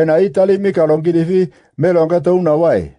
ena Itali mika longirifi me longata una wai.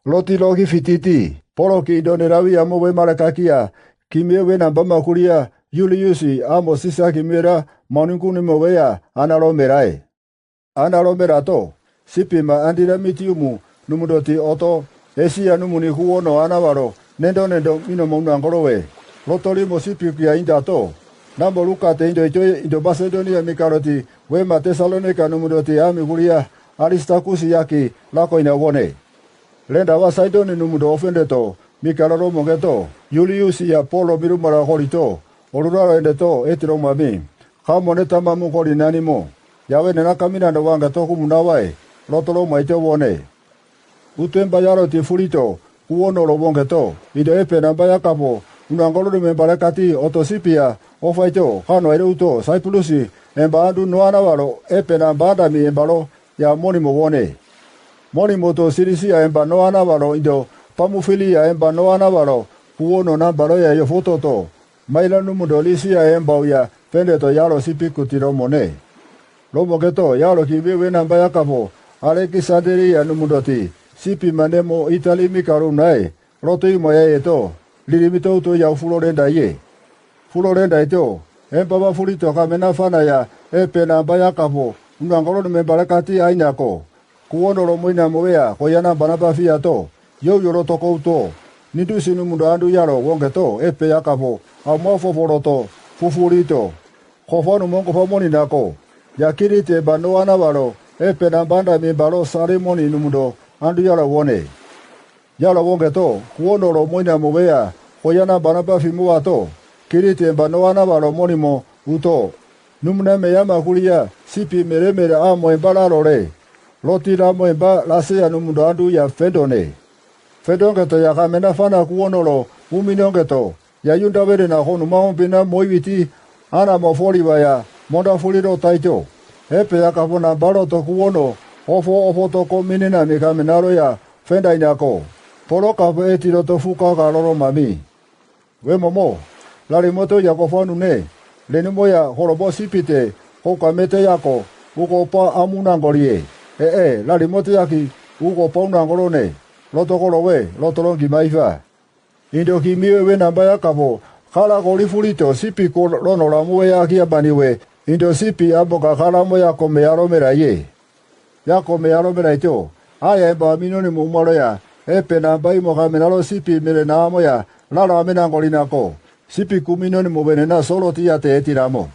Loti logi fititi, polo ki idonerawi amowe marakakia, kimiewe na bama kuria, Juliusi amo sisa kimira, manunguni mowea, analomerae. Analomerato, sipima andira mitiumu, numudoti oto, esia numuni huono anawaro, nendo mino monangorowe. Lotoli mosipikia indato. Nambo luka te indo Macedonia mikaroti, wema Tesalonika numudoti ami kuria, Aristakusi yaki, lako ina wone. Lenda wa Saidoni numudo ofendeto, mikararo mongeto, Juliusi ya polo mirumara horito, orurara endeto, etiro mami. Hamoneta mamu hori nanimo. Yawe nena kamina na wanga toku munawai, lotolo maite wone. Utemba yaro ti furito, uono lo wongeto, ide epe namba yakapo, unangolo de membarakati otosipia, ofaito, hano eruto, saipulusi, embaandu noanawaro, epe namba adami embalo, ya monimo wone. Monimo to sirisia emba noanawaro indo, pamufilia emba noanawaro, uono nambaro ya yofoto to, maila numudolisia emba uya, pendeto yaro sipiku tiro mone. Lomogeto yaro kibiwe namba yakapo, aleki saderi ya numudoti, sipi manemo Itali mikaru nae, roto imoya eto, lirimito to ya fulorenda ye. Fulorenda eto, empaba fulito kamena fana ya, epe namba yakapo, unangolo membarakati ainako. Kuono lo moina moea, koyana banabafia to, yo yoro toko to, nidusi numundo andu yaro wongeto, epe yakapo, amofo foroto, fufurito, kofono mongo famoni nako, yakirite bano anawaro, epe nambanda mimbalo ceremony numundo, andu yaro wone. Yaro wongeto, kuono lo moina moea, koyana banabafi muato, kirite bano anawaro monimo, uto, numune meyama kulia, sipi mere amo embala lore. Loti ramo emba lasea numundo andu ya fedone. Fedongeto ya kamena fana kuonolo, uminongeto, ya yunda vere na honu maombina moiviti, ana mofori waya, monda fuliro taito. Epe ya kapona baro to kuono, ofo toko minina mikamenaro ya, fenda inako. Polo kapo etiro to fuka karoro mami. We momo, larimoto ya kofanu ne, lenimo ya horobo sipite, hokamete yako, uko pa amunangorie. Larimoto yaki, uko pa unangorone. Loto kolowe, loto longi maifa. Indo kimiwe namba yakapo, kala koli fulito, sipi kolono la muwe yaki abaniwe, indo sipi aboka kala mo yako meyaro mera ye. Yako meyaro mera ito, aya emba minoni mumalo ya, epe namba imo kamenalo sipi mere naamo ya, lala amenangoli nako, sipi kuminoni mubenena solo tiyate etiramo.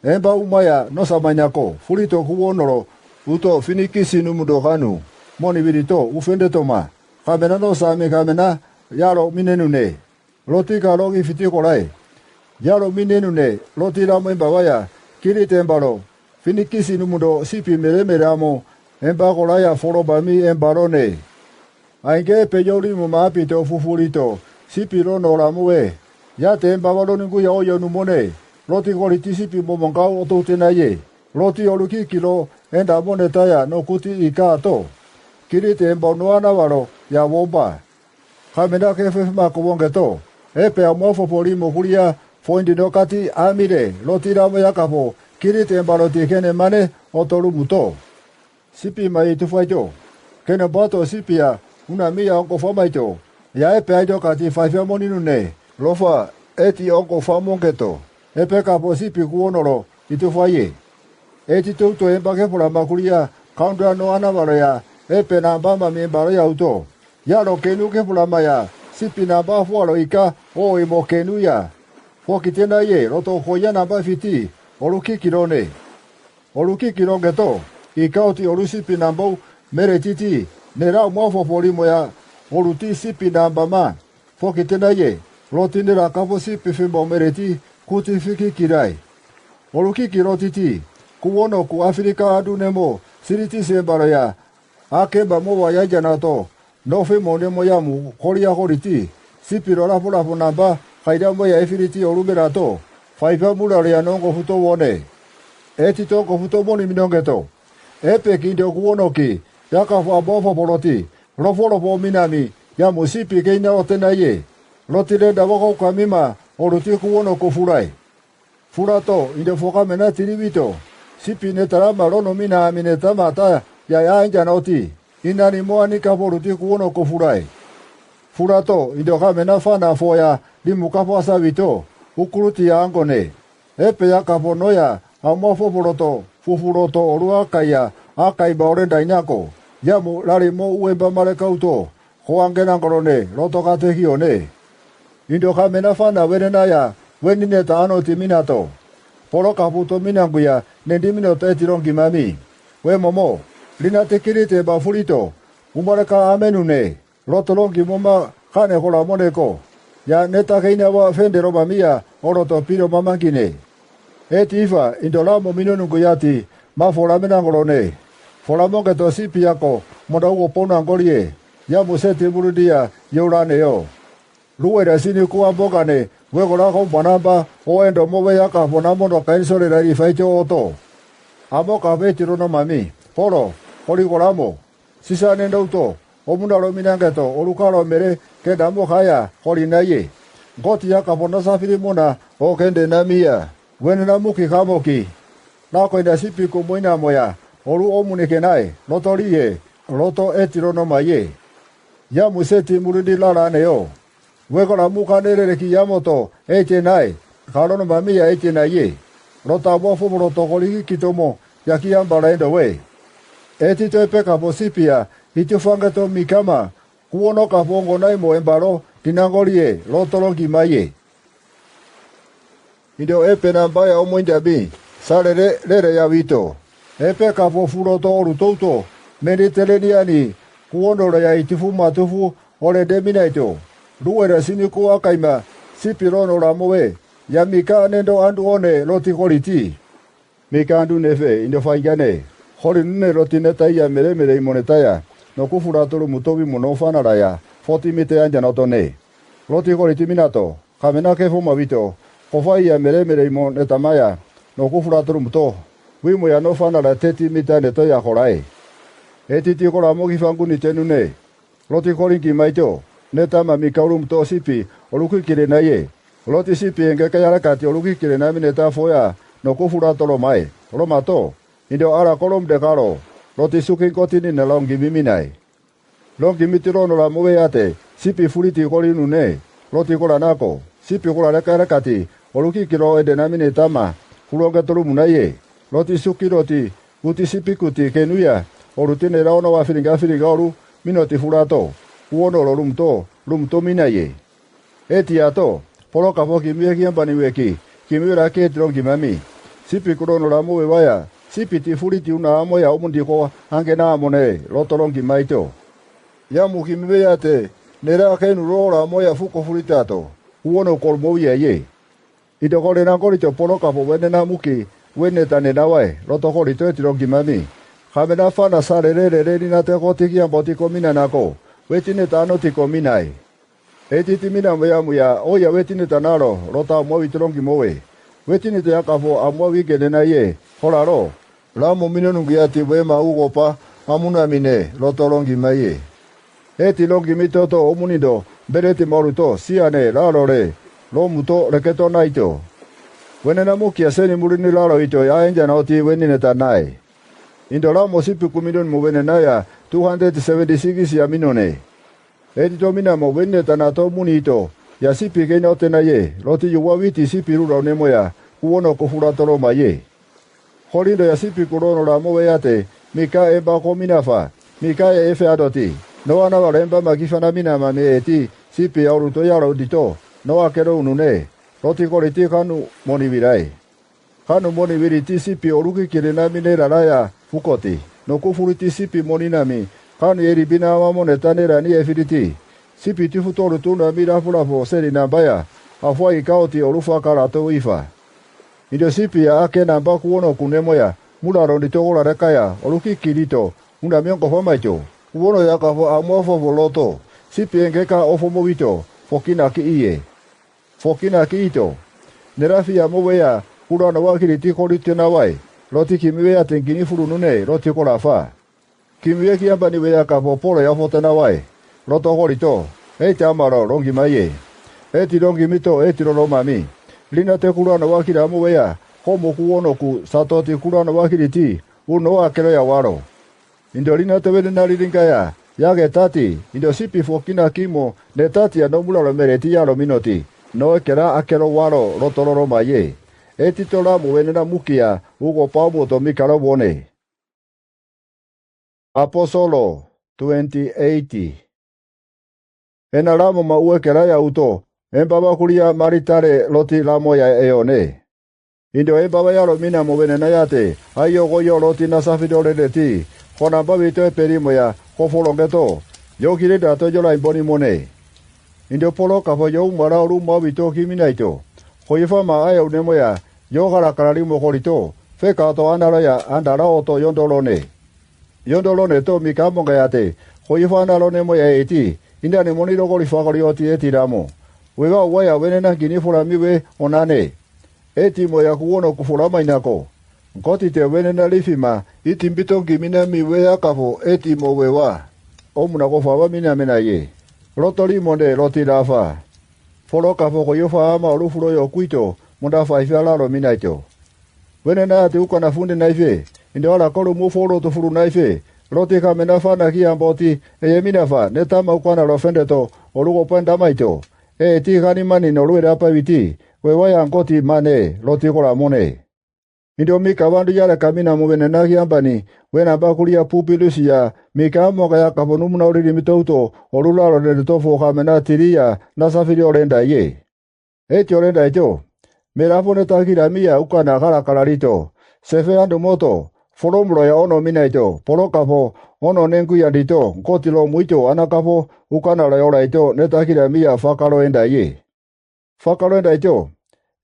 Emba umaya nosamanyako, fulito kuwonoro, uto finikisi numudo kanu, moni virito, ufende toma. Kamena no sami kamena, yaro minenu ne. Loti ka logi fiti kolai. Yaro minenu ne, loti ramo embawaya, kirite embaro. Finikisi numudo sipi mere amo, emba kolaya foro bami embaro ne. Ainge peyori mumapi to fufurito, sipi rono ramue. Yate embawaro ningu ya oyo numone. Loti koliti sipi momongao ototena ye. Loti oluki kilo, enda monetaya no kuti ikato. Kirite embono anawaro, ya womba. Kamena kefe mako wongeto. Epe amofo polimo kuria, foindi no kati amire, lotiramo yakapo, kirite embalo kene mane, otoru muto. Sipi mai tufaito. Kene bato sipia, una mia onko famaito. Ya epe aido kati faifia moninu ne. Lofa, eti onko famongeto. Epe kapo sipi kuonoro, itufaye. Eti tuto embake pula makuria, kaundra no anawaro ya, epe namba miembaro ya uto. Yaro kenu ke pulamaya, sipi namba fualo ika, o imo kenu ya. Foki tena ye, roto hoya namba fiti, oruki kirone. Oruki kirongeto, ika oti orusipi nambo, mere titi, nera umofo polimo ya, oruti sipi namba ma. Foki tena ye, roti nera kapo sipi fimbo mereti, kuti fiki kirai. Oruki kirotiti, kuono ku Afrika adunemo, siriti sembaro ya, akeba mowa ya janato, nofe mone moyamu, koria horiti, sipiro lapo namba, haida moya efiriti oruberato, faifa mula ya nongo futo wone. Eti toko futo moni minongeto. Epe kindo kuonoki, yaka fu abofo poloti, lopo minami, ya musipi keina otena ye. Lotire da wako kamima, oruti kuonoko furai. Furato, inde foka mena tiribito. Sipi netarama rono mina minetama ta, ya enja noti inani moani kaporu ti kuono ko furai furato indo kamena fana foya limu kapo asavito ukuruti ya angone epe ya kaponoya amo fufuroto orua kaya akai baore dainako yamu lari mo uemba mare kauto hoangena korone roto kate hione indo kamena fana wenenaya wenine ta ano timinato poro kaputo minanguya nendimino tetirongi mami we momo lina tekirite bafurito umareka amenune rotolongi moma kane hola moneko ya neta keina wa fendero mamia oroto piro mamangine etifa indolamo minonungu yati ma fola menangolone fola mongeto sipiako modago pona ngorie ya museti burudia yorane yo luera sini kuwa bogane wegola ko banamba oendo mowe yaka bonamono kaisore rari faicho oto amoka vetiro no mami poro Holigolamo, sisa nendauto, omundalo minangeto, olukalo mere, kedamo kaya, holinaye. Goti yaka ponasa filimona, o kende namia. Wenena muki kamoki. Nako ina sipi kumoina moya, olu omunikenae, lotorie, loto etiro no maye. Ya museti murudi lara neo. Wegola muka nereki yamoto, eche nae, kalono mamia eche naye. Lota bofu roto koliki kitomo, yakiyamba endo we. Etito epeka posipia, itufangato mikama, kuono kapongo naimo embaro, tinangorie, lotolongi maye. Indo epe nambaya omoindabi, sale lere ya vito. Epe kapo furoto orutouto, mediterraneani, kuono ya itifu matufu, ole deminaito. Luera siniku akaima, sipirono ramoe, ya mika nendo andu one lotikoliti. Mika andu nefe, indo faingane. Hori nune rotineta ia mere imonetaya, no kufuratoro mutobi monofana raya, 40 mite anja notone. Roti koliti minato, kamena kefo mavito, kofa ia mere imonetamaya, no kufuratoro muto, wimo ya nofana la 30 mite netoya horae. Etiti kola mogi fanguni tenune, roti kolinki maito, netama mikauru muto sipi, oluki kire naye, roti sipi engeka yarakati oluki kire nami neta foya, no kufuratoro mae, romato. Indo ara kolom de karo, roti suki kotini na longi miminai. Longi mitirono la moveate, sipi furiti kolinu ne, roti kola nako, sipi kola rekarekati, oluki kiro edenamine tama, kulonga tolu munaye, roti suki roti, uti sipi kuti kenuya, orutine raono wa firinga oru, minoti furato, uono lumto minaye. Eti ato, poloka foki mieki ambaniweki, kimura ketrongi mami, sipi kurono la move vaya, Sipiti furiti una amo ya omundiko angena amone lotolongi maito. Ya mukimibeate nera kenu rola moya fuko furitato. Uono kolmo ye. Ito kole na kolito poloka po wenena muki weneta nenawae lotokolito etirongi mami. Kamena fana sare re na te kotiki ambotiko mina nako. Wetine tano tiko minai. Etiti mina muya oya wetine tanaro lota movi trongi mowe. Wetine te akafo amovi genena ye. Holaro. Lamo minonungiati wema ugopa amuna mine lotolongi maye. Eti longi mitoto omunido bereti moruto siane lalore lo muto reketo naito. Wenena mukia seni murini lalo ito ya enja nauti wenine tanai. Indo lamo sipi kuminon mu wenenaya 276 ya minone. Eti to minamo wenine tanato munito ya sipi keinote na ye loti yuwawiti sipi rura nemoya kuono kofuratoro maye. Holindo ya sipi kurono la moveate, mika eba kominafa, mika efe adoti. No ana varemba magifana minama me eti, sipi auruto yaro dito, no akero unune, roti koliti kanu monivirai. Kanu moniviriti sipi oruki kirena minera raya fukoti, no kufuriti sipi moninami, kanu eribina mamonetanera ni efiriti. Sipi tifutoru tuna mirafulafo seri nambaya, afwa ikaoti orufa karato ifa. Indo sipi ya ake namba kuono kunemoya, mularo ni togola rekaya, oluki kirito, una miongo famaito, uono ya kafo amofo voloto, sipi engeka ofo movito, fokina ki iye. Fokina ki ito. Nerafi ya moweya, kulana wakiriti koliti na wai, roti kimiwea tengini furu nune, roti kola fa. Kimiwe kiamba niwea kafo polo ya fotena wai, roto kolito, eti amaro rongi maye. Eti rongi mito, eti rolo mami. Lina te kulana wakira moweya, homo kuono ku satoti kulana wakiriti, uno akelo ya waro. Indolina tewene nalirinkaya. Yage tati. Indo sipi fokina kimo. Ne tati anomula lo mereti ya lo minoti. No kera akero waro rotoloro maye. Etitola muwenena mukia. Ugo paumo to mikaro bone. Apostolo 2080. Enalamo maue keraya uto. Embaba kulia maritare loti lamo ya eone. Indo embaba ya lo mina muwenena yate. Ayo goyo loti nasafidore leti. Kona babi to perimo ya. Kofolongeto. Yokire dato yola imboni mone. Indo polo kapo yo mara uru mabito kiminaito. Koifa ma aya unemo ya. Yogara kararimo korito. Feka to anara ya andara oto yondolone. Yondolone to mikamonga yate. Koifa analone mo ya eti. Inda ni moniro goli fagori oti eti ramo. Wega waya wenena gini fula miwe onane. Eti mo ya kuono kufula mainako. Nkoti te wenena lifima. Iti mbito gimina miwe ya kafo eti mo wewa. Omuna kofawa mina mena ye. Rotori monde roti rafa. Folo kafo koyofa ama orufuro yo kuito. Munda faifala lo minaito. Wenena ati ukana funde naife. Inde wala kolo mufolo to furu naife. Roti kamena fana ki amboti. Eye minafa. Netama ukana lo fendeto. Orugo penda maito. Ti gani mani no luere apa viti. Wewa ya nkoti mane. Roti kola mone. Indo mika wandu yara kamina muwene nagi ambani. Wena bakulia pupilusi ya. Mika amoga ya kaponumuna uri mitouto. Orularo de tofo kamena tiria. Nasafiri orenda ye. Eti orenda eto. Merafone takira mia ukana kara kararito. Sefe andu moto. Foromuro ya ono minaito. Polo kapo. Ono nengu ya dito. Nkotilo muito anakapo. Ukana la yola ito. Netakira mia fakaro enda ye. Fakaro enda ito.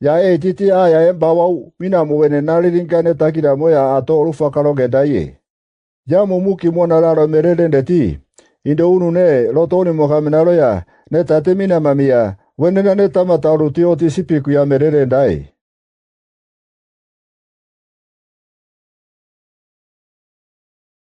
Ya titi ya embawau. Mina muwene nalirinka netakira moya ato urufakaro genda ye. Ya mumuki mwana raro merelende ti. Indo unu ne lotoni mohaminaro ya. Netate mina mamia. Wenena netama tauru tioti sipiku ya merelendai.